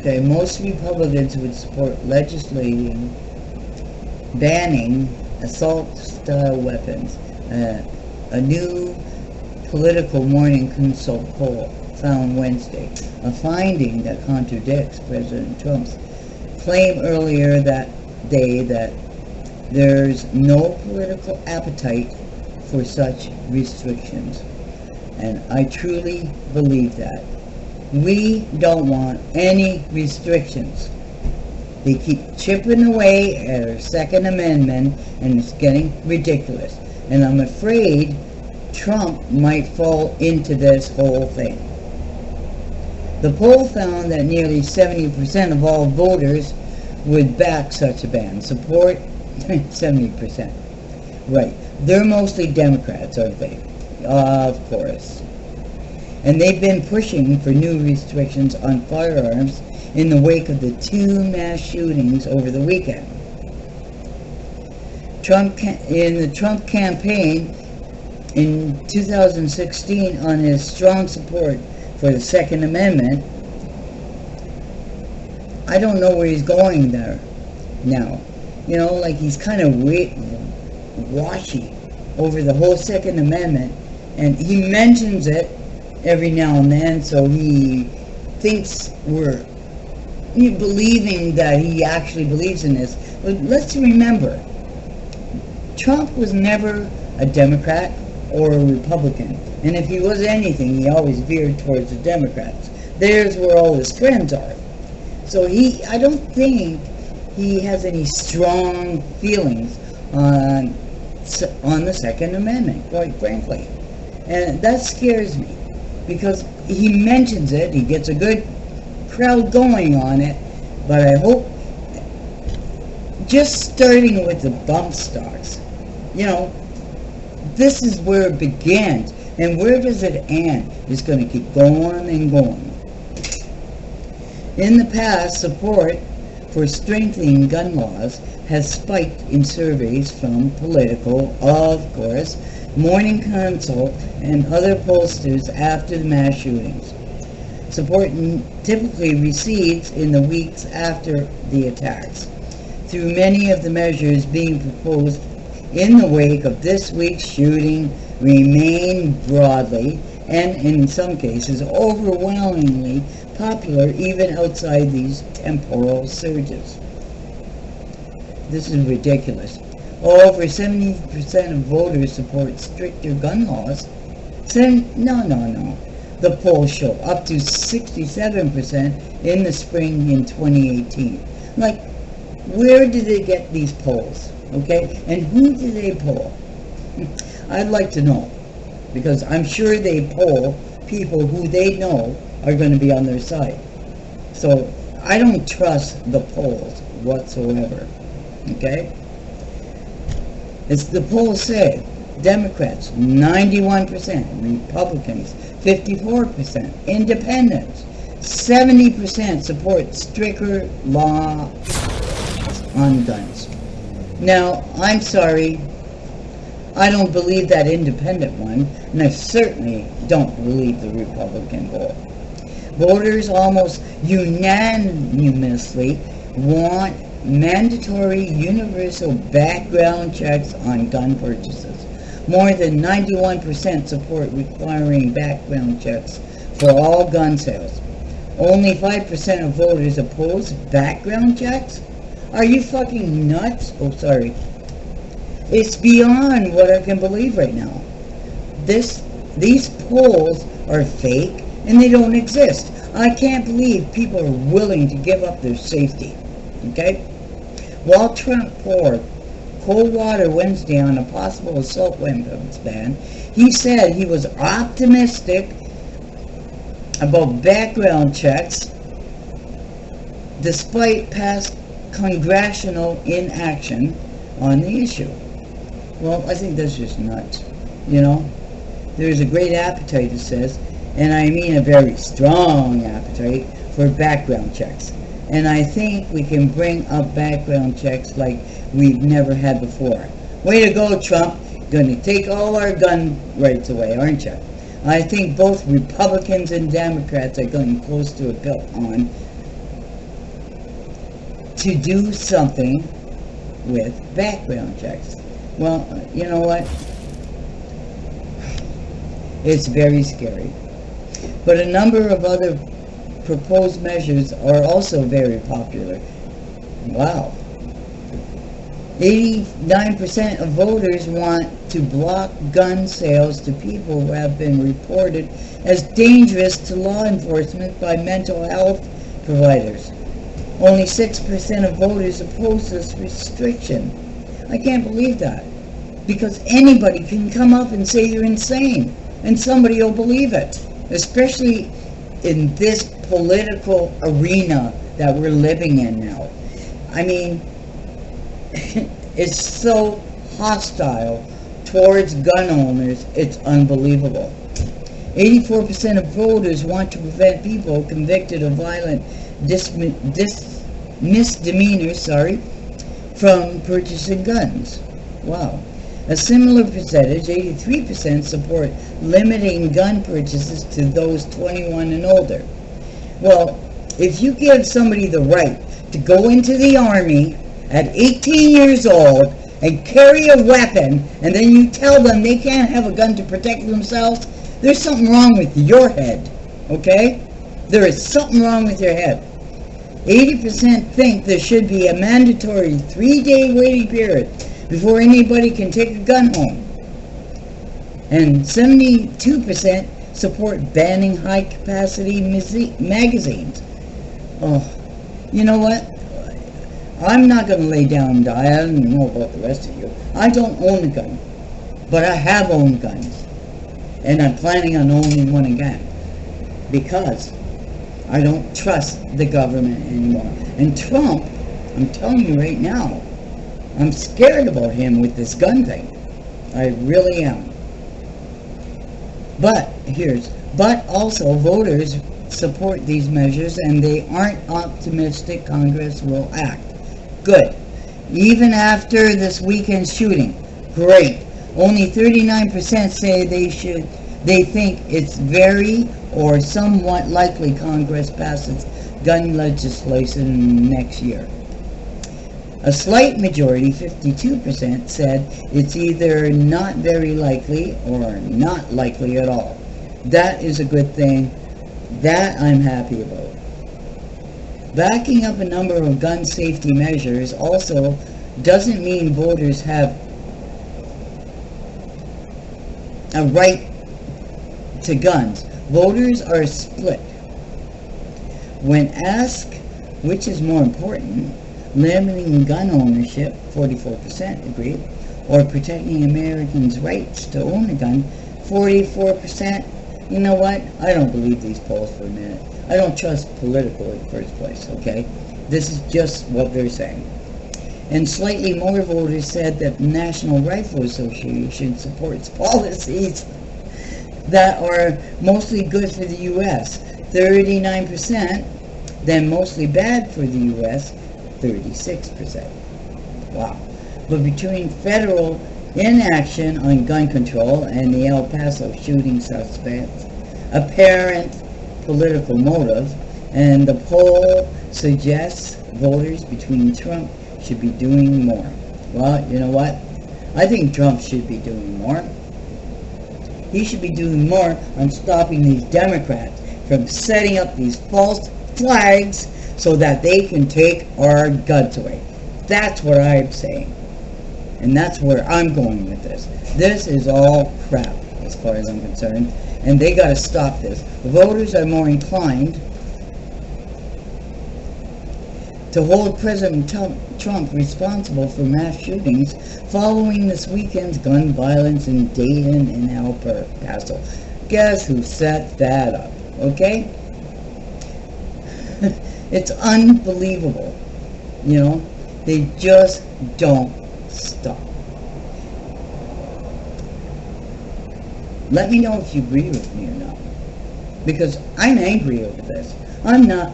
Okay, most Republicans would support legislating banning assault-style weapons. A new political morning consult poll found Wednesday a finding that contradicts President Trump's claim earlier that day that there's no political appetite for such restrictions. And I truly believe that. We don't want any restrictions. They keep chipping away at our Second Amendment, and it's getting ridiculous. And I'm afraid Trump might fall into this whole thing. The poll found that nearly 70% of all voters would back such a ban. Support 70%. Right. They're mostly Democrats, aren't they? Of course. And they've been pushing for new restrictions on firearms in the wake of the 2 mass shootings over the weekend. In the Trump campaign in 2016 on his strong support for the Second Amendment, I don't know where he's going there now. You know, like he's kind of washy over the whole Second Amendment, and he mentions it every now and then, so he thinks we're believing that he actually believes in this. But let's remember, Trump was never a Democrat or a Republican, and if he was anything, he always veered towards the Democrats. There's where all his friends are. So I don't think he has any strong feelings on the Second Amendment, quite frankly. And that scares me, because he mentions it, he gets a good crowd going on it, but I hope, just starting with the bump stocks, you know, this is where it begins, and where does it end? It's going to keep going and going. In the past, support for strengthening gun laws has spiked in surveys from Politico, of course, Morning Consult, and other pollsters after the mass shootings. Support typically recedes in the weeks after the attacks, through many of the measures being proposed in the wake of this week's shooting remain broadly, and in some cases overwhelmingly popular even outside these temporal surges. This is ridiculous. Over 70% of voters support stricter gun laws. No. The polls show up to 67% in the spring in 2018. Like, where did they get these polls? Okay? And who did they poll? I'd like to know. Because I'm sure they poll people who they know are going to be on their side. So I don't trust the polls whatsoever. Okay? As the polls say, Democrats 91%, Republicans 54%, Independents 70% support stricter law on guns. Now, I'm sorry, I don't believe that independent one, and I certainly don't believe the Republican vote. Voters almost unanimously want mandatory universal background checks on gun purchases. More than 91% support requiring background checks for all gun sales. Only 5% of voters oppose background checks? Are you fucking nuts? Oh, sorry. It's beyond what I can believe right now. These polls are fake and they don't exist. I can't believe people are willing to give up their safety. Okay? While Trump poured cold water Wednesday on a possible assault weapons ban, he said he was optimistic about background checks despite past congressional inaction on the issue. Well, I think that's just nuts. You know, there's a great appetite, it says, and I mean a very strong appetite for background checks. And I think we can bring up background checks like we've never had before. Way to go, Trump. Going to take all our gun rights away, aren't you? I think both Republicans and Democrats are getting close to a bill on to do something with background checks. Well, you know what? It's very scary. But a number of other proposed measures are also very popular. Wow. 89% of voters want to block gun sales to people who have been reported as dangerous to law enforcement by mental health providers. Only 6% of voters oppose this restriction. I can't believe that. Because anybody can come up and say you're insane, and somebody will believe it. Especially in this political arena that we're living in now. I mean, it's so hostile towards gun owners, it's unbelievable. 84% of voters want to prevent people convicted of violent misdemeanors, from purchasing guns. Wow. A similar percentage, 83%, support limiting gun purchases to those 21 and older. Well, if you give somebody the right to go into the army at 18 years old and carry a weapon, and then you tell them they can't have a gun to protect themselves, there's something wrong with your head, okay? There is something wrong with your head. 80% think there should be a mandatory 3-day waiting period before anybody can take a gun home. And 72% support banning high-capacity magazines. Oh, you know what? I'm not going to lay down and die. I don't know about the rest of you. I don't own a gun, but I have owned guns. And I'm planning on owning one again. Because I don't trust the government anymore. And Trump, I'm telling you right now, I'm scared about him with this gun thing. I really am. But also voters support these measures and they aren't optimistic Congress will act. Good. Even after this weekend's shooting. Great. Only 39% say they think it's very or somewhat likely Congress passes gun legislation next year. A slight majority, 52%, said it's either not very likely or not likely at all. That is a good thing. That I'm happy about. Backing up a number of gun safety measures also doesn't mean voters have a right to guns. Voters are split. When asked which is more important, limiting gun ownership, 44% agreed, or protecting Americans' rights to own a gun, 44%. You know what? I don't believe these polls for a minute. I don't trust political in the first place, okay? This is just what they're saying. And slightly more voters said that the National Rifle Association supports policies that are mostly good for the U.S., 39%, then mostly bad for the U.S., 36%. Wow. But between federal inaction on gun control and the El Paso shooting suspect's apparent political motive, and the poll suggests voters between Trump should be doing more. Well, you know what? I think Trump should be doing more. He should be doing more on stopping these Democrats from setting up these false flags so that they can take our guns away. That's what I'm saying. And that's where I'm going with this. This is all crap as far as I'm concerned. And they got to stop this. Voters are more inclined to hold President Trump responsible for mass shootings following this weekend's gun violence in Dayton and El Paso. Guess who set that up, okay? It's unbelievable. You know, they just don't stop. Let me know if you agree with me or not. Because I'm angry over this. I'm not